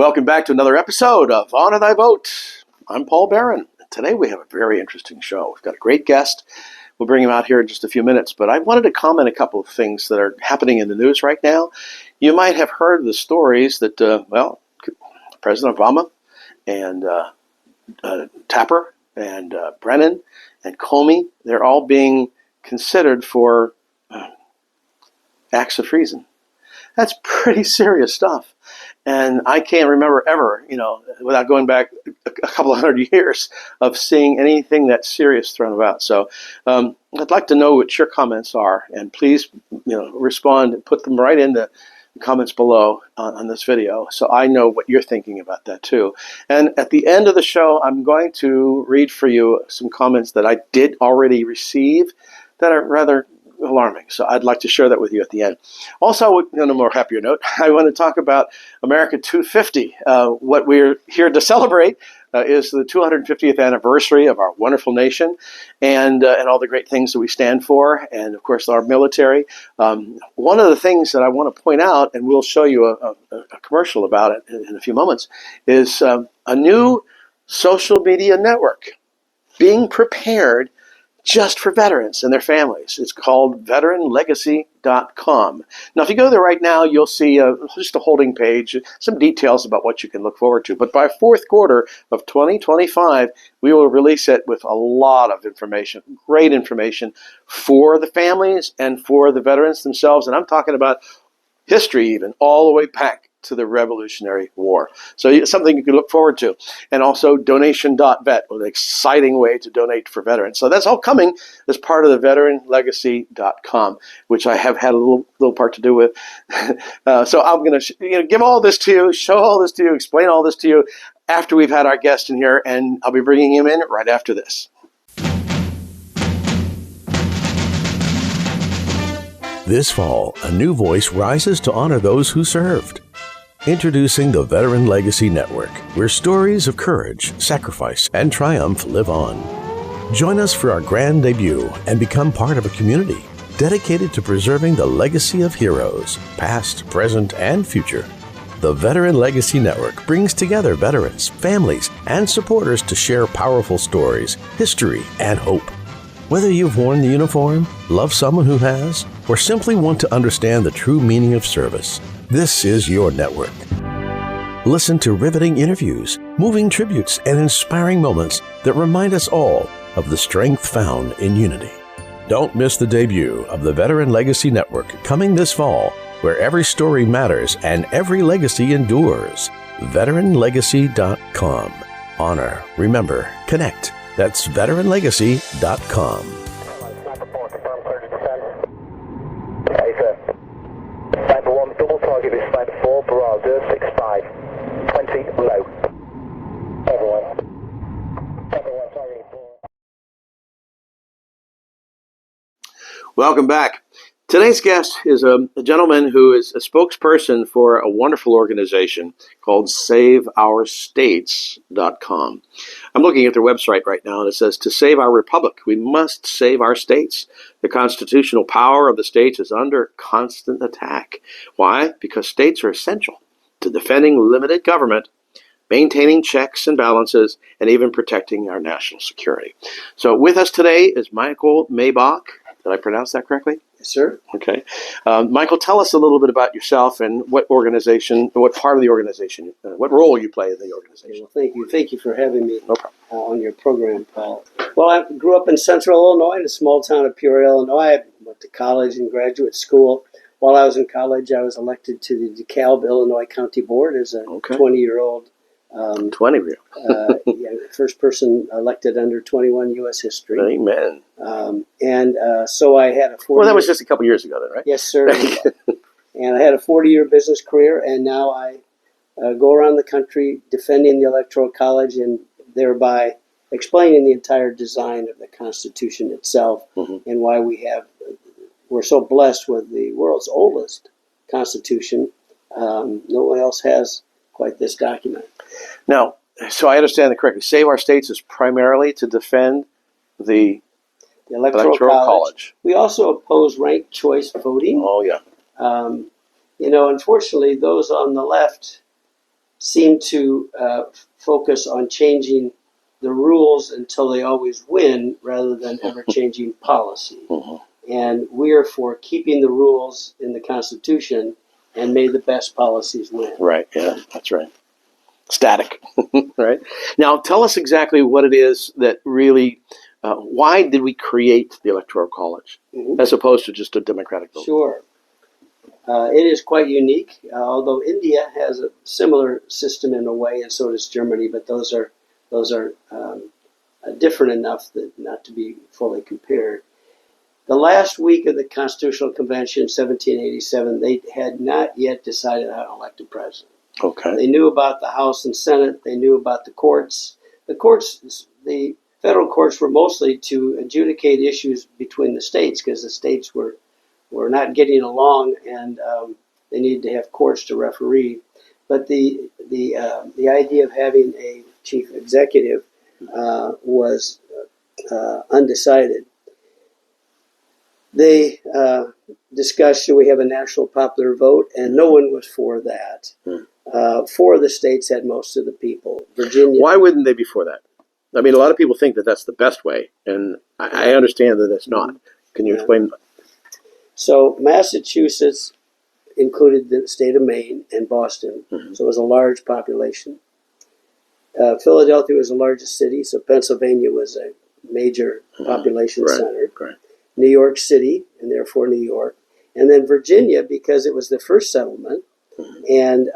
Welcome back to another episode of Honor Thy Vote. I'm Paul Beran. Today we have a very interesting show. We've got a great guest. We'll bring him out here in just a few minutes, but I wanted to comment a couple of things that are happening in the news right now. You might have heard the stories that, President Obama and Tapper and Brennan and Comey, they're all being considered for acts of treason. That's pretty serious stuff. And I can't remember ever, without going back a couple of hundred years, of seeing anything that serious thrown about. So I'd like to know what your comments are, and please, respond and put them right in the comments below on this video, so I know what you're thinking about that too. And at the end of the show, I'm going to read for you some comments that I did already receive that are rather alarming. So I'd like to share that with you at the end. Also, on a more happier note, I want to talk about America 250. What we're here to celebrate is the 250th anniversary of our wonderful nation and all the great things that we stand for, and of course our military. One of the things that I want to point out, and we'll show you a commercial about it in a few moments, is a new social media network being prepared just for veterans and their families. It's called veteranlegacy.com. Now, if you go there right now, you'll see just a holding page, some details about what you can look forward to. But by fourth quarter of 2025, we will release it with a lot of information, great information for the families and for the veterans themselves. And I'm talking about history even, all the way back to the Revolutionary War. So it's something you can look forward to. And also donation.vet, an exciting way to donate for veterans. So that's all coming as part of the veteranlegacy.com, which I have had a little part to do with. So I'm going to give all this to you, show all this to you, explain all this to you after we've had our guest in here, and I'll be bringing him in right after this. This fall, a new voice rises to honor those who served. Introducing the Veteran Legacy Network, where stories of courage, sacrifice, and triumph live on. Join us for our grand debut and become part of a community dedicated to preserving the legacy of heroes, past, present, and future. The Veteran Legacy Network brings together veterans, families, and supporters to share powerful stories, history, and hope. Whether you've worn the uniform, love someone who has, or simply want to understand the true meaning of service, this is your network. Listen to riveting interviews, moving tributes, and inspiring moments that remind us all of the strength found in unity. Don't miss the debut of the Veteran Legacy Network coming this fall, where every story matters and every legacy endures. Veteranlegacy.com. Honor, remember, connect. That's veteranlegacy.com. Welcome back. Today's guest is a gentleman who is a spokesperson for a wonderful organization called SaveOurStates.com. I'm looking at their website right now, and it says, to save our republic, we must save our states. The constitutional power of the states is under constant attack. Why? Because states are essential to defending limited government, maintaining checks and balances, and even protecting our national security. So with us today is Michael Maibach. Did I pronounce that correctly? Yes, sir. Okay. Michael, tell us a little bit about yourself and what organization, what part of the organization, what role you play in the organization. Well, thank you. Thank you for having me on your program, Paul. Well, I grew up in central Illinois, in a small town of Peoria, Illinois. I went to college and graduate school. While I was in college, I was elected to the DeKalb, Illinois County Board as a 20-year-old. 20 years. First person elected under 21 U.S. history. Amen. So I had a 40. Well, that was just a couple years ago then, right? Yes, sir. And I had a 40-year business career, and now I go around the country defending the Electoral College and thereby explaining the entire design of the Constitution itself and why we're so blessed with the world's oldest Constitution. No one else has quite this document. Now, so I understand it correctly. Save Our States is primarily to defend the Electoral College. We also oppose ranked choice voting. Oh, yeah. Unfortunately, those on the left seem to focus on changing the rules until they always win rather than ever changing policy. And we're for keeping the rules in the Constitution and may the best policies win. Right, yeah, that's right. Static, right? Now, tell us exactly what it is that really, why did we create the Electoral College as opposed to just a democratic vote? Sure. It is quite unique, although India has a similar system in a way, and so does Germany, but those are different enough that not to be fully compared. The last week of the Constitutional Convention, 1787, they had not yet decided how to elect a president. Okay. They knew about the House and Senate. They knew about the courts. The federal courts were mostly to adjudicate issues between the states because the states were not getting along, and they needed to have courts to referee. But the idea of having a chief executive was undecided. They discussed, should we have a national popular vote, and no one was for that. 4 of the states had most of the people. Virginia. Why wouldn't they be for that? I mean, a lot of people think that that's the best way, and I understand that it's not. Can you explain? So Massachusetts included the state of Maine and Boston, so it was a large population. Philadelphia was the largest city, so Pennsylvania was a major population center. Right. New York City, and therefore New York. And then Virginia, because it was the first settlement, and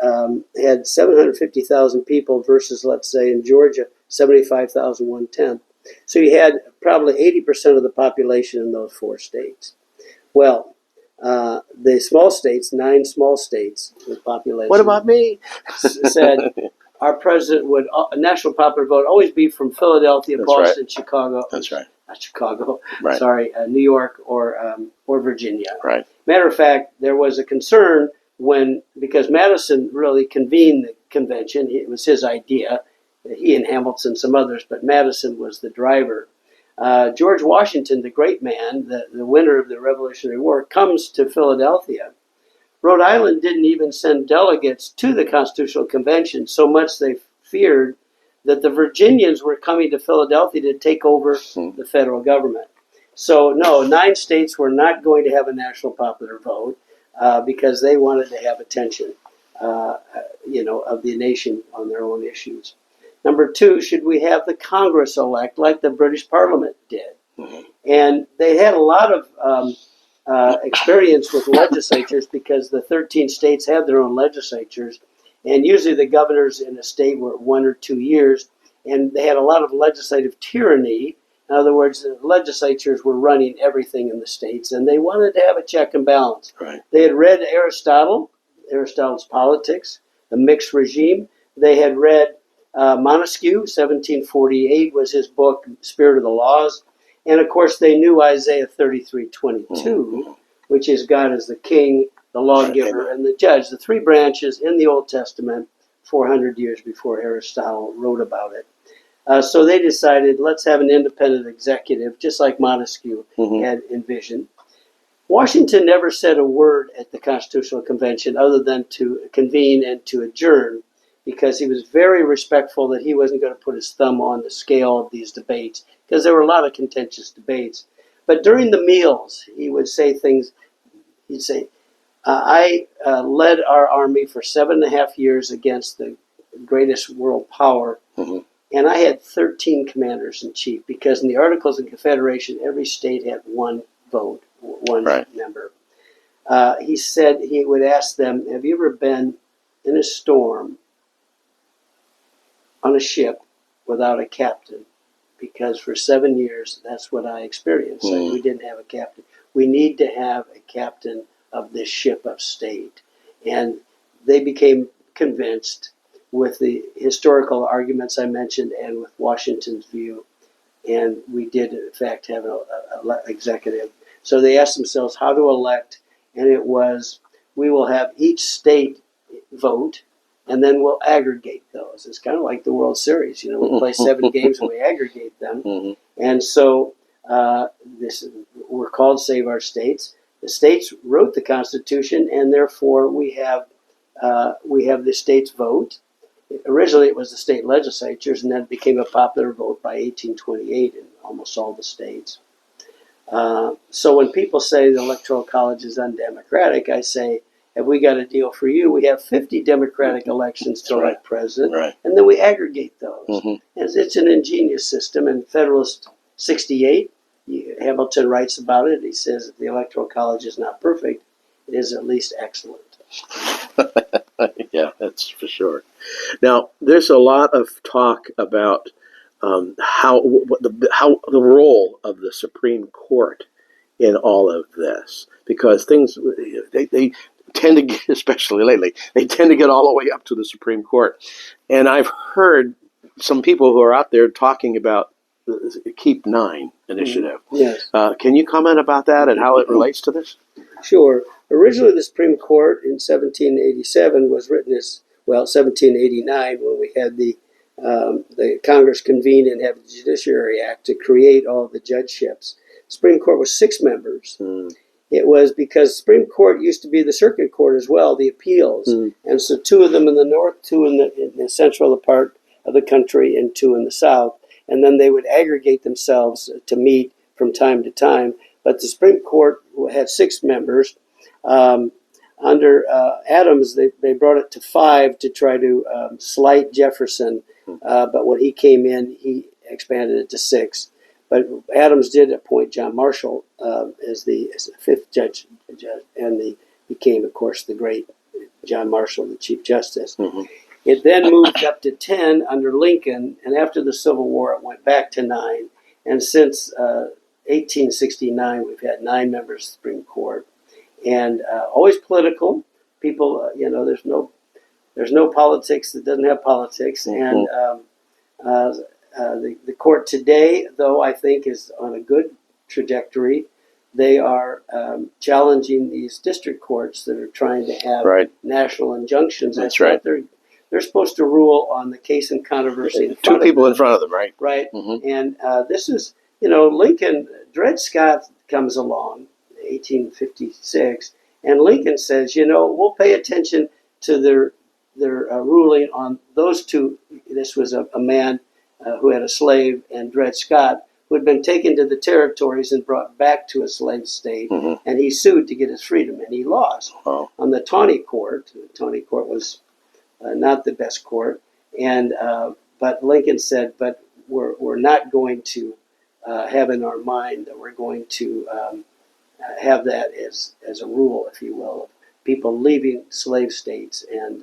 had 750,000 people versus, let's say, in Georgia, 75,000, 1/10. So you had probably 80% of the population in those 4 states. Well, the small states, 9 small states with population. What about me? Said our president would, a national popular vote, always be from Philadelphia, That's Boston, right. Chicago. That's right. Not Chicago. Right. Sorry, New York or Virginia. Right. Matter of fact, there was a concern because Madison really convened the convention. It was his idea. He and Hamilton, some others, but Madison was the driver. George Washington, the great man, the winner of the Revolutionary War, comes to Philadelphia. Rhode Island didn't even send delegates to the Constitutional Convention, so much they feared that the Virginians were coming to Philadelphia to take over the federal government. So no, 9 states were not going to have a national popular vote because they wanted to have attention, of the nation on their own issues. Number 2, should we have the Congress elect like the British Parliament did? And they had a lot of experience with legislatures because the 13 states had their own legislatures. And usually the governors in a state were 1 or 2 years, and they had a lot of legislative tyranny. In other words, the legislatures were running everything in the states, and they wanted to have a check and balance. Right. They had read Aristotle's Politics, the mixed regime. They had read Montesquieu, 1748 was his book, Spirit of the Laws. And of course, they knew Isaiah 33:22, which is God as the king, the lawgiver, and the judge, the 3 branches in the Old Testament 400 years before Aristotle wrote about it. So they decided, let's have an independent executive, just like Montesquieu had envisioned. Washington never said a word at the Constitutional Convention other than to convene and to adjourn, because he was very respectful that he wasn't going to put his thumb on the scale of these debates, because there were a lot of contentious debates. But during the meals, he would say things. He'd say, I led our army for 7.5 years against the greatest world power, and I had 13 commanders-in-chief, because in the Articles of Confederation, every state had 1 vote, 1 member. He said he would ask them, have you ever been in a storm on a ship without a captain? Because for 7 years, that's what I experienced. Like, we didn't have a captain. We need to have a captain of this ship of state. And they became convinced with the historical arguments I mentioned and with Washington's view. And we did, in fact, have an executive. So they asked themselves how to elect, and it was, we will have each state vote, and then we'll aggregate those. It's kind of like the World Series. We play 7 games and we aggregate them. And so we're called Save Our States. The states wrote the Constitution, and therefore we have the states vote. Originally, it was the state legislatures, and then it became a popular vote by 1828 in almost all the states. So when people say the Electoral College is undemocratic, I say, have we got a deal for you? We have 50 Democratic elections to elect president, and then we aggregate those. And it's an ingenious system, and Federalist 68, Hamilton writes about it. He says that the Electoral College is not perfect, it is at least excellent. Yeah, that's for sure. Now, there's a lot of talk about how the role of the Supreme Court in all of this, because things they tend to get, especially lately, they tend to get all the way up to the Supreme Court, and I've heard some people who are out there talking about the Keep 9 initiative. Yes. Can you comment about that and how it relates to this? Sure. Originally, the Supreme Court in 1787 was written as, 1789, when we had the Congress convene and have the Judiciary Act to create all the judgeships. Supreme Court was 6 members. It was because Supreme Court used to be the circuit court as well, the appeals. And so 2 of them in the north, 2 in the central part of the country, and 2 in the south. And then they would aggregate themselves to meet from time to time. But the Supreme Court had 6 members. Under Adams, they brought it to 5 to try to slight Jefferson. But when he came in, he expanded it to 6. But Adams did appoint John Marshall as the 5th judge, and he became, of course, the great John Marshall, the Chief Justice. It then moved up to 10 under Lincoln, and after the Civil War, it went back to 9. And since 1869, we've had 9 members of the Supreme Court, and always political. People, there's no politics that doesn't have politics, and the court today, though, I think is on a good trajectory. They are challenging these district courts that are trying to have national injunctions. That's right. They're supposed to rule on the case and controversy. 2 people in front of them, right? Right. And this is, Lincoln, Dred Scott comes along, 1856, and Lincoln says, we'll pay attention to their ruling on those 2. This was a man who had a slave, and Dred Scott, who had been taken to the territories and brought back to a slave state, and he sued to get his freedom, and he lost. On the Taney Court. The Taney Court was not the best court, and but Lincoln said, but we're not going to have in our mind that we're going to have that as a rule, if you will, of people leaving slave states, and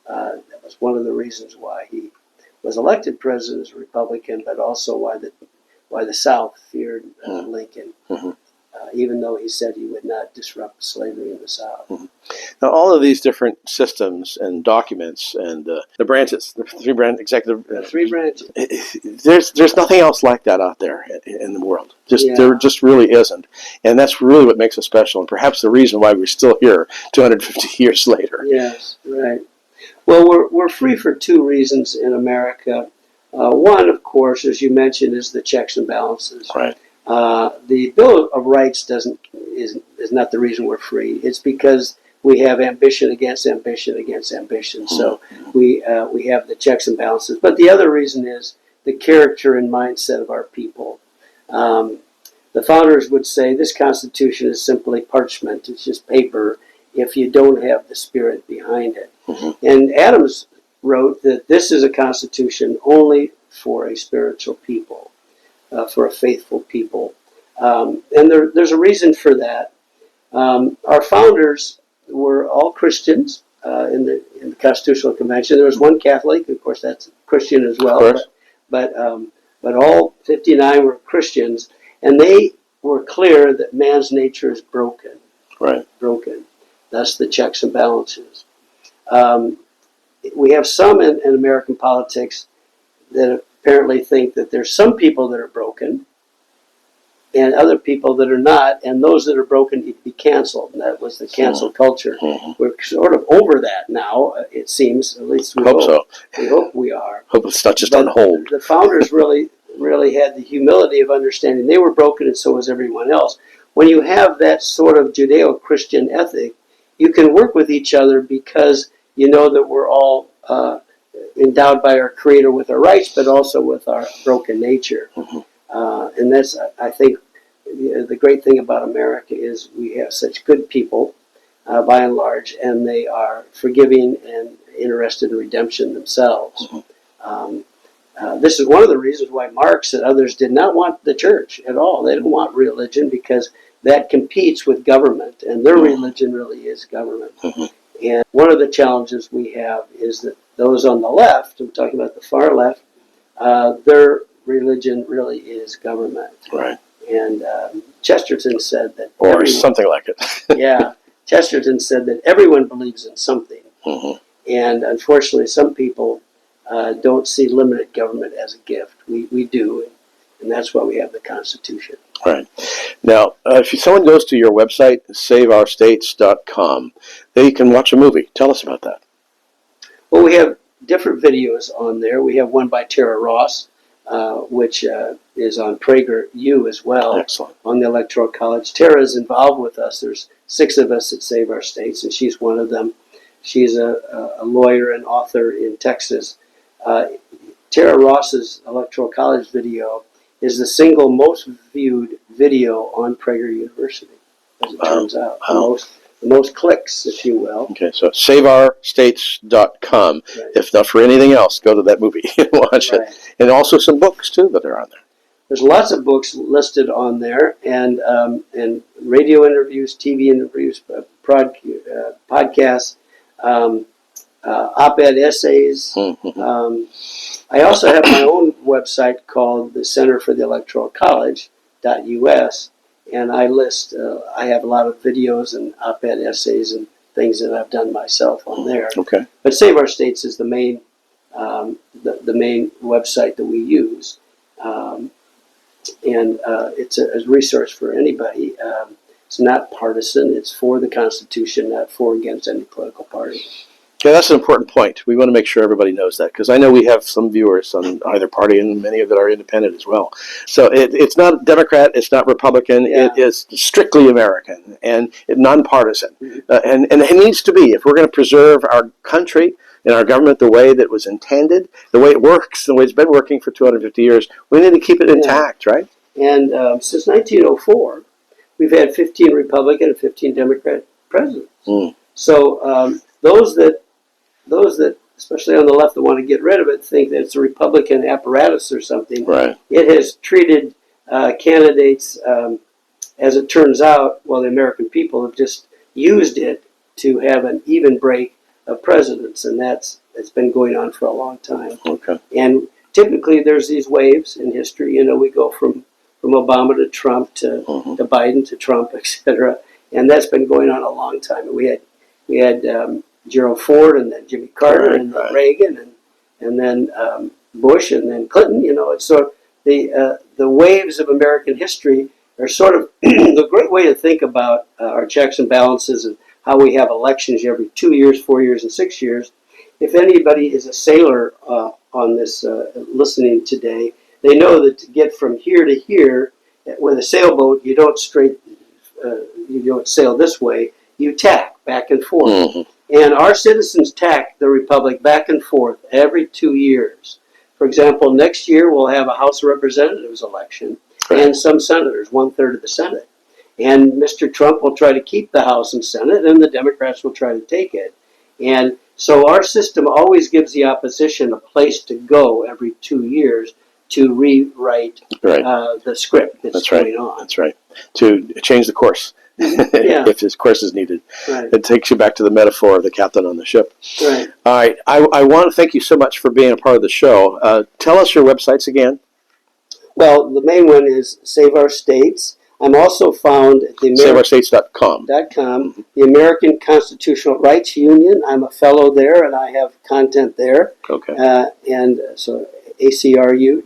that was one of the reasons why he was elected president as a Republican, but also why the South feared Lincoln, even though he said he would not disrupt slavery in the South. Now, all of these different systems and documents and the branches, the 3 executive, 3 branches. There's nothing else like that out there in the world. Yeah. There just really isn't, and that's really what makes us special, and perhaps the reason why we're still here 250 years later. Yes, right. Well, we're free for 2 reasons in America. One, of course, as you mentioned, is the checks and balances. Right. The Bill of Rights is not the reason we're free. It's because we have ambition against ambition against ambition. So we have the checks and balances. But the other reason is the character and mindset of our people. The founders would say this Constitution is simply parchment. It's just paper if you don't have the spirit behind it. And Adams wrote that this is a Constitution only for a spiritual people, for a faithful people. And there's a reason for that. Our founders were all Christians in the Constitutional Convention. There was one Catholic, of course, that's Christian as well. But all 59 were Christians, and they were clear that man's nature is broken. Right. Broken. Thus the checks and balances. We have some in American politics that apparently think that there's some people that are broken and other people that are not, and those that are broken need to be canceled. And that was the cancel culture. We're sort of over that now, it seems. At least we hope so. We hope we are. Hope it's not just on hold. The founders really had the humility of understanding they were broken, and so was everyone else. When you have that sort of Judeo-Christian ethic, you can work with each other because you know that we're all endowed by our Creator with our rights, but also with our broken nature. And that's, I think, the great thing about America is we have such good people, by and large, and they are forgiving and interested in redemption themselves. This is one of the reasons why Marx and others did not want the church at all. They didn't want religion because that competes with government, and their religion really is government. And one of the challenges we have is that those on the left, I'm talking about the far left, their religion really is government. Right. And Chesterton said that... Or something like it. Yeah. Chesterton said that everyone believes in something. And unfortunately, some people don't see limited government as a gift. We do, and that's why we have the Constitution. Right. Now, if someone goes to your website, saveourstates.com, they can watch a movie. Tell us about that. Well, we have different videos on there. We have one by Tara Ross, which is on PragerU as well. Excellent. On the Electoral College. Tara is involved with us. There's 6 of us at Save Our States, and she's one of them. She's a lawyer and author in Texas. Tara Ross's Electoral College video is the single most viewed video on Prager University, as it turns out. The most clicks, if you will. Okay, so saveourstates.com. Right. If not for anything else, go to that movie and watch it. And also some books, too, that are on there. There's lots of books listed on there, and radio interviews, TV interviews, podcasts, op-ed essays. I also have my own website called the Center for the Electoral College.us, and I list, I have a lot of videos and op-ed essays and things that I've done myself on there. Okay. But Save Our States is the main website that we use. And it's a resource for anybody. It's not partisan. It's for the Constitution, not for or against any political party. Okay, that's an important point. We want to make sure everybody knows that, because I know we have some viewers on either party, and many of it are independent as well. So it's not Democrat, it's not Republican, It is strictly American and nonpartisan. And it needs to be. If we're going to preserve our country and our government the way that was intended, the way it works, the way it's been working for 250 years, we need to keep it intact, right? And since 1904, we've had 15 Republican and 15 Democrat presidents. So those that, especially on the left, that want to get rid of it, think that it's a Republican apparatus or something. Right. It has treated candidates, as it turns out, well, the American people have just used it to have an even break of presidents, and it's been going on for a long time. Okay. And typically there's these waves in history. You know, we go from Obama to Trump to Biden to Trump, etc. And that's been going on a long time. And we had Gerald Ford, and then Jimmy Carter, and then Reagan, and then Bush, and then Clinton. You know, it's sort of the waves of American history are sort of the great way to think about our checks and balances and how we have elections every 2 years, 4 years, and 6 years. If anybody is a sailor on this listening today, they know that to get from here to here with a sailboat, you don't sail this way. You tack back and forth. And our citizens tack the republic back and forth every 2 years. For example, next year we'll have a House of Representatives election and some senators, 1/3 of the Senate. And Mr. Trump will try to keep the House and Senate, and the Democrats will try to take it. And so our system always gives the opposition a place to go every 2 years to rewrite the script that's going on. That's right. To change the course. If this course is needed. Right. It takes you back to the metaphor of the captain on the ship. Right. All right. I want to thank you so much for being a part of the show. Tell us your websites again. Well, the main one is Save Our States. I'm also found at the SaveOurStates.com. The American Constitutional Rights Union. I'm a fellow there, and I have content there. Okay. And so acru.org.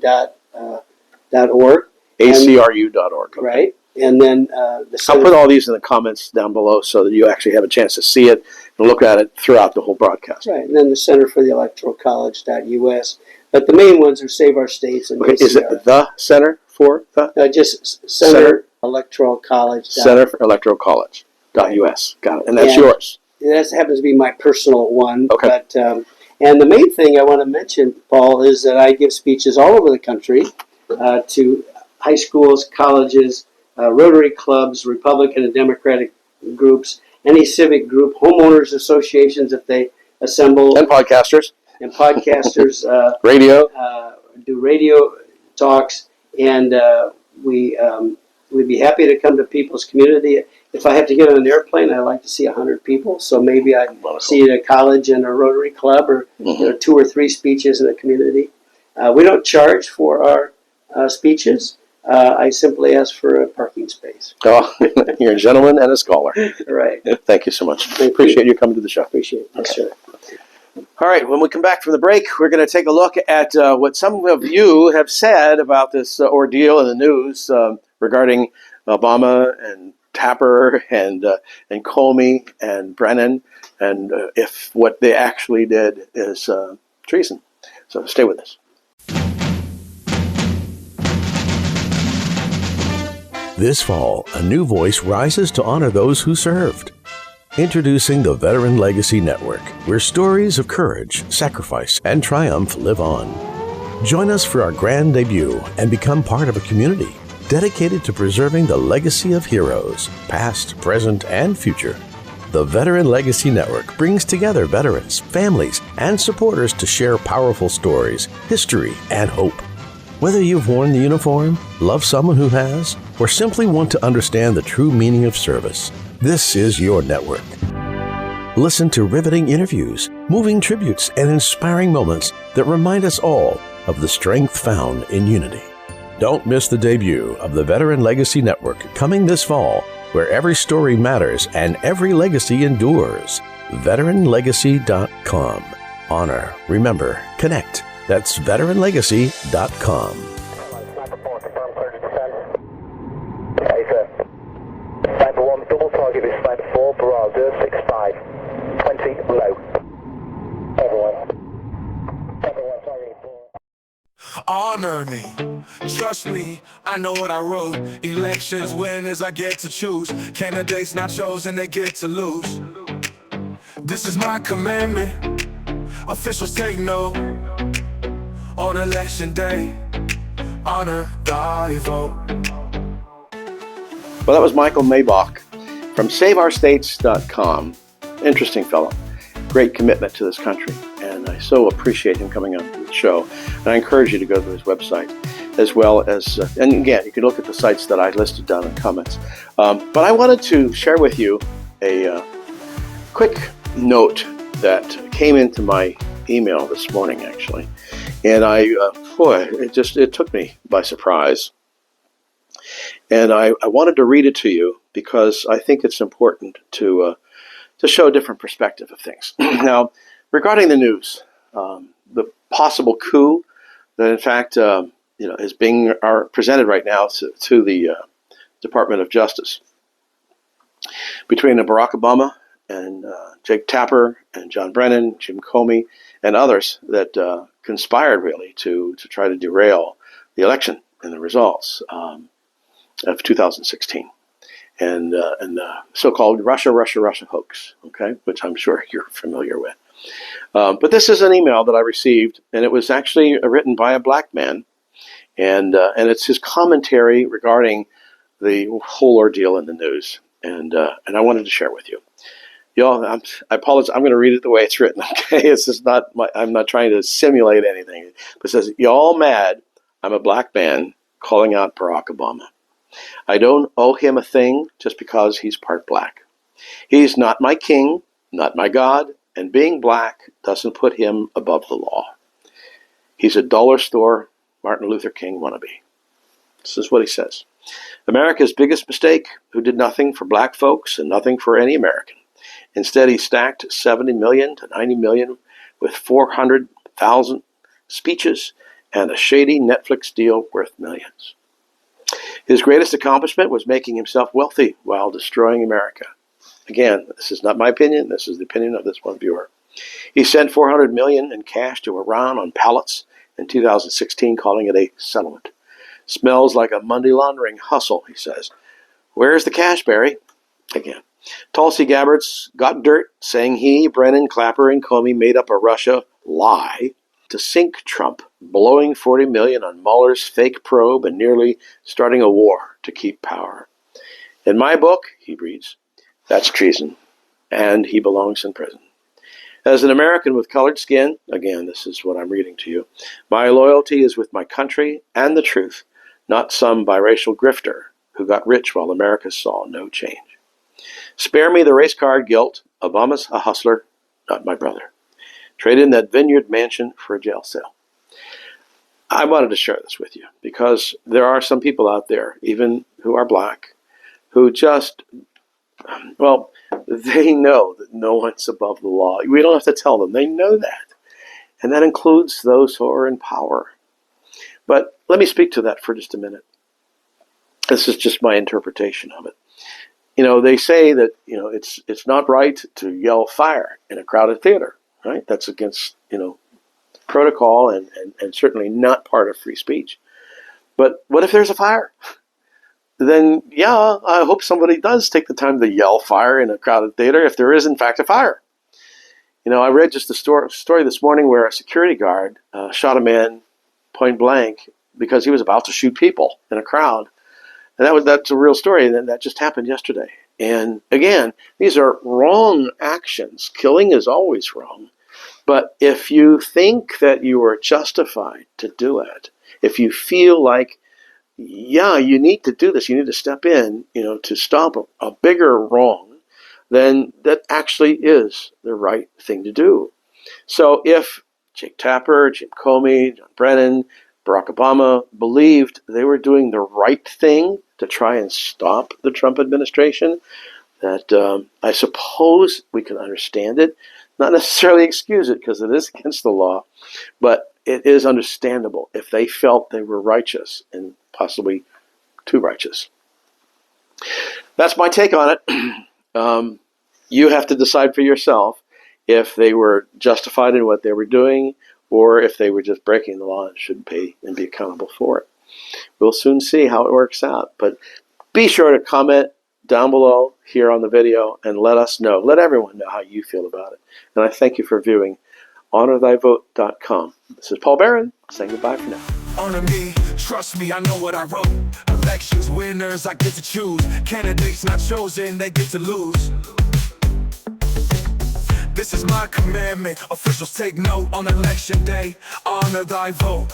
acru.org. Okay. Right. And then I'll put all these in the comments down below so that you actually have a chance to see it and look at it throughout the whole broadcast. Right. And then the Center for the Electoral College.us. But the main ones are Save Our States and Okay. Is it the Center for the? Just Center Electoral College. Center for Electoral College.us. Got it. And that's yours. That happens to be my personal one. Okay. But And the main thing I want to mention, Paul, is that I give speeches all over the country to high schools, colleges, Rotary clubs, Republican and Democratic groups, any civic group, homeowners associations if they assemble, And podcasters. and podcasters Radio. do radio talks, and we'd be happy to come to people's community. If I have to get on an airplane, I like to see 100 people. So maybe I see at a college and a Rotary club, or 2 or 3 speeches in a community. We don't charge for our speeches. I simply ask for a parking space. Oh, you're a gentleman and a scholar. Right. Thank you so much. Appreciate you coming to the show. Appreciate it. Yes, sir. All right, when we come back from the break, we're going to take a look at what some of you have said about this ordeal in the news regarding Obama and Tapper and Comey and Brennan, and if what they actually did is treason. So stay with us. This fall, a new voice rises to honor those who served. Introducing the Veteran Legacy Network, where stories of courage, sacrifice, and triumph live on. Join us for our grand debut and become part of a community dedicated to preserving the legacy of heroes, past, present, and future. The Veteran Legacy Network brings together veterans, families, and supporters to share powerful stories, history, and hope. Whether you've worn the uniform, love someone who has, or simply want to understand the true meaning of service, this is your network. Listen to riveting interviews, moving tributes, and inspiring moments that remind us all of the strength found in unity. Don't miss the debut of the Veteran Legacy Network coming this fall, where every story matters and every legacy endures. VeteranLegacy.com. Honor, remember, connect. That's VeteranLegacy.com. Sniper 1, double target with Sniper 4, Bravo 65, 20 low. Everyone, target 4. Honor me, trust me, I know what I wrote. Elections, winners, I get to choose. Candidates not chosen, they get to lose. This is my commandment, officials take note. On election day, honor thy vote. Well, that was Michael Maibach from SaveOurStates.com. Interesting fellow. Great commitment to this country. And I so appreciate him coming on the show. And I encourage you to go to his website, as well as, and again, you can look at the sites that I listed down in the comments. But I wanted to share with you a quick note that came into my email this morning, actually. And it took me by surprise. And I wanted to read it to you because I think it's important to show a different perspective of things. Now, regarding the news, the possible coup that, in fact, is being presented right now to the Department of Justice between Barack Obama and Jake Tapper and John Brennan, Jim Comey, and others that conspired really to try to derail the election and the results of 2016, and the so-called Russia hoax, okay, which I'm sure you're familiar with. But this is an email that I received, and it was actually written by a black man, and it's his commentary regarding the whole ordeal in the news, and I wanted to share with you. Y'all, I apologize. I'm going to read it the way it's written. Okay, it's just not. I'm not trying to simulate anything. But it says, "Y'all mad? I'm a black man calling out Barack Obama. I don't owe him a thing just because he's part black. He's not my king, not my God, and being black doesn't put him above the law. He's a dollar store Martin Luther King wannabe." This is what he says. "America's biggest mistake, who did nothing for black folks and nothing for any American. Instead, he stacked 70 million to 90 million with 400,000 speeches and a shady Netflix deal worth millions. His greatest accomplishment was making himself wealthy while destroying America." Again, this is not my opinion. This is the opinion of this one viewer. "He sent 400 million in cash to Iran on pallets in 2016, calling it a settlement. Smells like a money laundering hustle," he says. "Where's the cash, Barry?" Again, Tulsi Gabbard's got dirt saying he, Brennan, Clapper, and Comey made up a Russia lie to sink Trump, blowing $40 million on Mueller's fake probe and nearly starting a war to keep power. In my book, he reads, that's treason, and he belongs in prison. As an American with colored skin, again, this is what I'm reading to you, my loyalty is with my country and the truth, not some biracial grifter who got rich while America saw no change. Spare me the race card guilt. Obama's a hustler, not my brother. Trade in that vineyard mansion for a jail cell. I wanted to share this with you because there are some people out there, even who are black, who just, well, they know that no one's above the law. We don't have to tell them. They know that. And that includes those who are in power. But let me speak to that for just a minute. This is just my interpretation of it. You know, they say that, you know, it's not right to yell fire in a crowded theater, right? That's against, you know, protocol and certainly not part of free speech. But what if there's a fire? Then, yeah, I hope somebody does take the time to yell fire in a crowded theater if there is, in fact, a fire. You know, I read just a story this morning where a security guard shot a man point blank because he was about to shoot people in a crowd. And that's a real story, and that just happened yesterday. And again, these are wrong actions. Killing is always wrong. But if you think that you are justified to do it, if you feel like, yeah, you need to do this, you need to step in, you know, to stop a bigger wrong, then that actually is the right thing to do. So if Jake Tapper, Jim Comey, John Brennan, Barack Obama believed they were doing the right thing to try and stop the Trump administration, that I suppose we can understand it. Not necessarily excuse it because it is against the law, but it is understandable if they felt they were righteous and possibly too righteous. That's my take on it. You have to decide for yourself if they were justified in what they were doing or if they were just breaking the law and should pay and be accountable for it. We'll soon see how it works out. But be sure to comment down below here on the video and let us know. Let everyone know how you feel about it. And I thank you for viewing HonorThyVote.com. This is Paul Beran saying goodbye for now. Honor me, trust me, I know what I wrote. Elections, winners, I get to choose. Candidates not chosen, they get to lose. This is my commandment. Officials take note on election day. Honor thy vote.